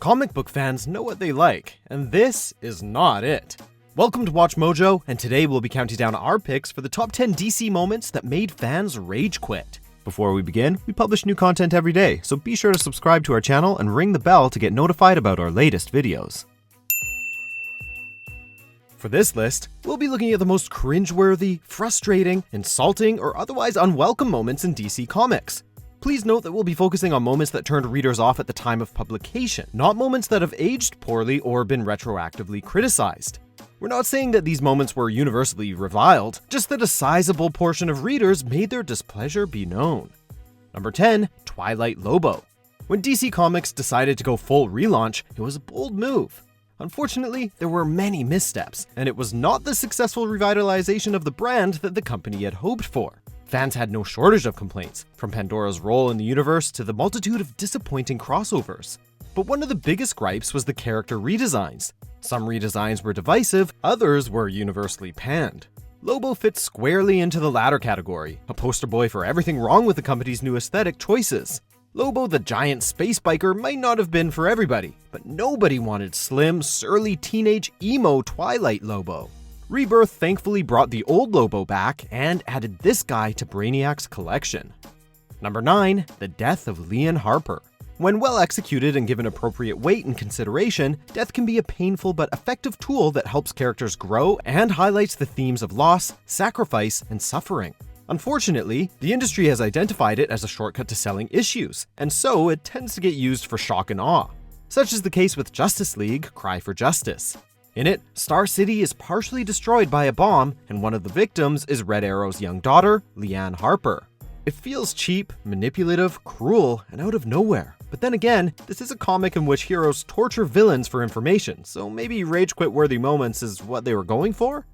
Comic book fans know what they like, and this is not it. Welcome to Watch Mojo, and today we'll be counting down our picks for the top 10 DC moments that made fans rage quit. Before we begin, we publish new content every day, so be sure to subscribe to our channel and ring the bell to get notified about our latest videos. For this list, we'll be looking at the most cringe-worthy, frustrating, insulting, or otherwise unwelcome moments in DC Comics. Please note that we'll be focusing on moments that turned readers off at the time of publication, not moments that have aged poorly or been retroactively criticized. We're not saying that these moments were universally reviled, just that a sizable portion of readers made their displeasure be known. Number 10, Twilight Lobo. When DC Comics decided to go full relaunch, it was a bold move. Unfortunately, there were many missteps, and it was not the successful revitalization of the brand that the company had hoped for. Fans had no shortage of complaints, from Pandora's role in the universe to the multitude of disappointing crossovers. But one of the biggest gripes was the character redesigns. Some redesigns were divisive, others were universally panned. Lobo fits squarely into the latter category, a poster boy for everything wrong with the company's new aesthetic choices. Lobo the giant space biker might not have been for everybody, but nobody wanted slim, surly teenage emo Twilight Lobo. Rebirth thankfully brought the old Lobo back and added this guy to Brainiac's collection. Number 9, the death of Lian Harper. When well executed and given appropriate weight and consideration, death can be a painful but effective tool that helps characters grow and highlights the themes of loss, sacrifice, and suffering. Unfortunately, the industry has identified it as a shortcut to selling issues, and so it tends to get used for shock and awe. Such is the case with Justice League: Cry for Justice. In it, Star City is partially destroyed by a bomb, and one of the victims is Red Arrow's young daughter, Lian Harper. It feels cheap, manipulative, cruel, and out of nowhere. But then again, this is a comic in which heroes torture villains for information, so maybe rage quit worthy moments is what they were going for?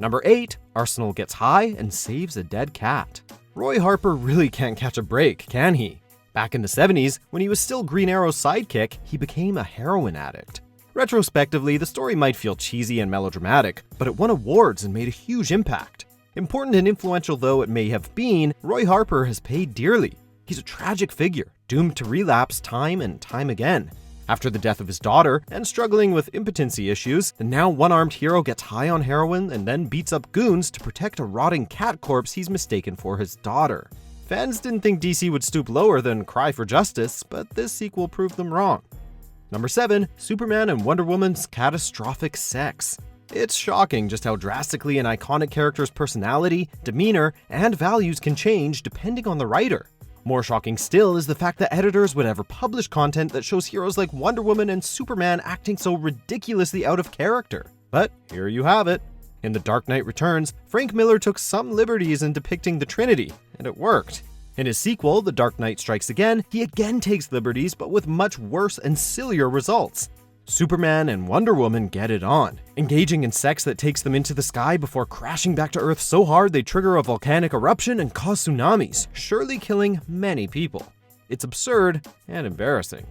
Number 8, Arsenal gets high and saves a dead cat. Roy Harper really can't catch a break, can he? Back in the 70s, when he was still Green Arrow's sidekick, he became a heroin addict. Retrospectively, the story might feel cheesy and melodramatic, but it won awards and made a huge impact. Important and influential though it may have been, Roy Harper has paid dearly. He's a tragic figure, doomed to relapse time and time again. After the death of his daughter, and struggling with impotency issues, the now one-armed hero gets high on heroin and then beats up goons to protect a rotting cat corpse he's mistaken for his daughter. Fans didn't think DC would stoop lower than Cry for Justice, but this sequel proved them wrong. Number 7, Superman and Wonder Woman's catastrophic sex. It's shocking just how drastically an iconic character's personality, demeanor, and values can change depending on the writer. More shocking still is the fact that editors would ever publish content that shows heroes like Wonder Woman and Superman acting so ridiculously out of character. But here you have it. In The Dark Knight Returns, Frank Miller took some liberties in depicting the Trinity, and it worked. In his sequel, The Dark Knight Strikes Again, he again takes liberties, but with much worse and sillier results. Superman and Wonder Woman get it on, engaging in sex that takes them into the sky before crashing back to Earth so hard they trigger a volcanic eruption and cause tsunamis, surely killing many people. It's absurd and embarrassing.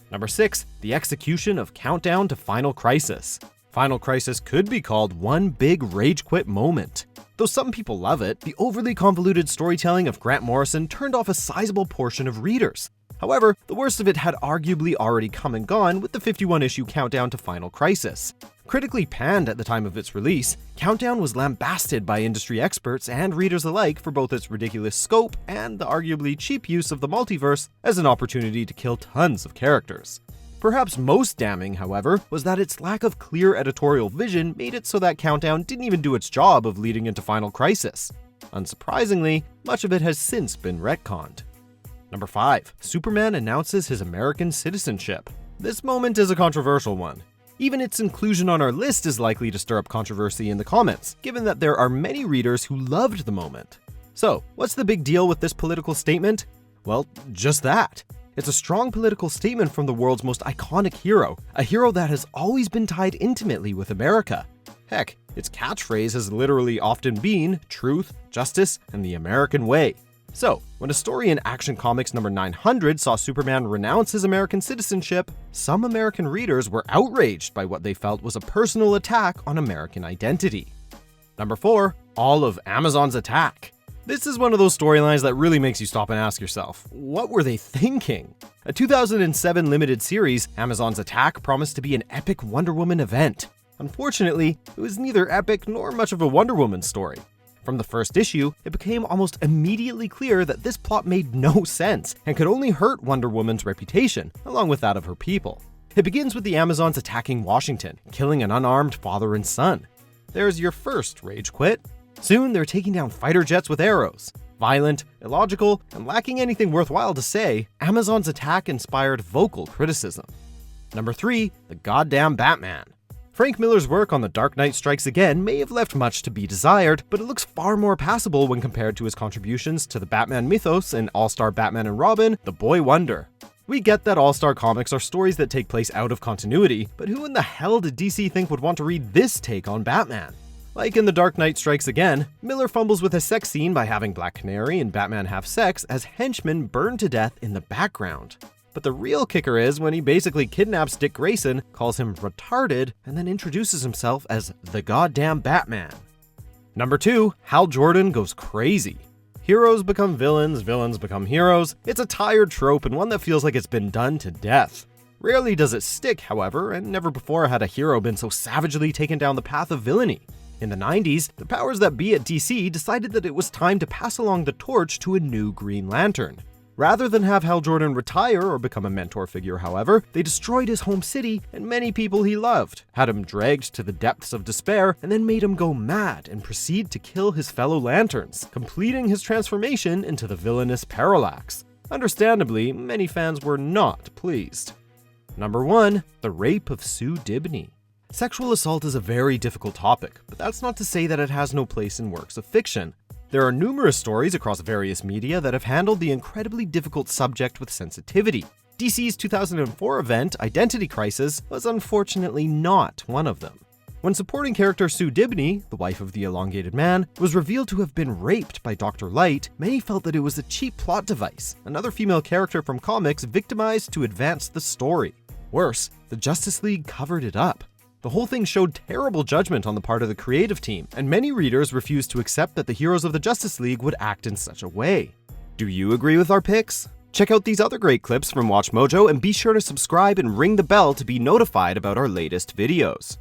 Number 6, the execution of Countdown to Final Crisis. Final Crisis could be called one big rage quit moment. Though some people love it, the overly convoluted storytelling of Grant Morrison turned off a sizable portion of readers. However, the worst of it had arguably already come and gone with the 51-issue Countdown to Final Crisis. Critically panned at the time of its release, Countdown was lambasted by industry experts and readers alike for both its ridiculous scope and the arguably cheap use of the multiverse as an opportunity to kill tons of characters. Perhaps most damning, however, was that its lack of clear editorial vision made it so that Countdown didn't even do its job of leading into Final Crisis. Unsurprisingly, much of it has since been retconned. Number 5, Superman announces his American citizenship. This moment is a controversial one. Even its inclusion on our list is likely to stir up controversy in the comments, given that there are many readers who loved the moment. So, what's the big deal with this political statement? Well, just that. It's a strong political statement from the world's most iconic hero, a hero that has always been tied intimately with America. Heck, its catchphrase has literally often been truth, justice, and the American way. So, when a story in Action Comics number 900 saw Superman renounce his American citizenship, some American readers were outraged by what they felt was a personal attack on American identity. Number 4, all of Amazon's attack. This is one of those storylines that really makes you stop and ask yourself, what were they thinking? A 2007 limited series, Amazon's Attack promised to be an epic Wonder Woman event. Unfortunately, it was neither epic nor much of a Wonder Woman story. From the first issue, it became almost immediately clear that this plot made no sense and could only hurt Wonder Woman's reputation, along with that of her people. It begins with the Amazons attacking Washington, killing an unarmed father and son. There's your first rage quit. Soon, they're taking down fighter jets with arrows. Violent, illogical, and lacking anything worthwhile to say, Amazon's Attack inspired vocal criticism. Number 3, the goddamn Batman. Frank Miller's work on The Dark Knight Strikes Again may have left much to be desired, but it looks far more passable when compared to his contributions to the Batman mythos in All-Star Batman and Robin, The Boy Wonder. We get that All-Star comics are stories that take place out of continuity, but who in the hell did DC think would want to read this take on Batman? Like in The Dark Knight Strikes Again, Miller fumbles with a sex scene by having Black Canary and Batman have sex as henchmen burn to death in the background. But the real kicker is when he basically kidnaps Dick Grayson, calls him retarded, and then introduces himself as the goddamn Batman. Number 2, Hal Jordan goes crazy. Heroes become villains, villains become heroes. It's a tired trope and one that feels like it's been done to death. Rarely does it stick, however, and never before had a hero been so savagely taken down the path of villainy. In the 90s, the powers that be at DC decided that it was time to pass along the torch to a new Green Lantern. Rather than have Hal Jordan retire or become a mentor figure, however, they destroyed his home city and many people he loved, had him dragged to the depths of despair, and then made him go mad and proceed to kill his fellow Lanterns, completing his transformation into the villainous Parallax. Understandably, many fans were not pleased. Number 1, the Rape of Sue Dibny. Sexual assault is a very difficult topic, but that's not to say that it has no place in works of fiction. There are numerous stories across various media that have handled the incredibly difficult subject with sensitivity. DC's 2004 event, Identity Crisis, was unfortunately not one of them. When supporting character Sue Dibny, the wife of the elongated man, was revealed to have been raped by Dr. Light, many felt that it was a cheap plot device, another female character from comics victimized to advance the story. Worse, the Justice League covered it up. The whole thing showed terrible judgment on the part of the creative team, and many readers refused to accept that the heroes of the Justice League would act in such a way. Do you agree with our picks? Check out these other great clips from WatchMojo and be sure to subscribe and ring the bell to be notified about our latest videos.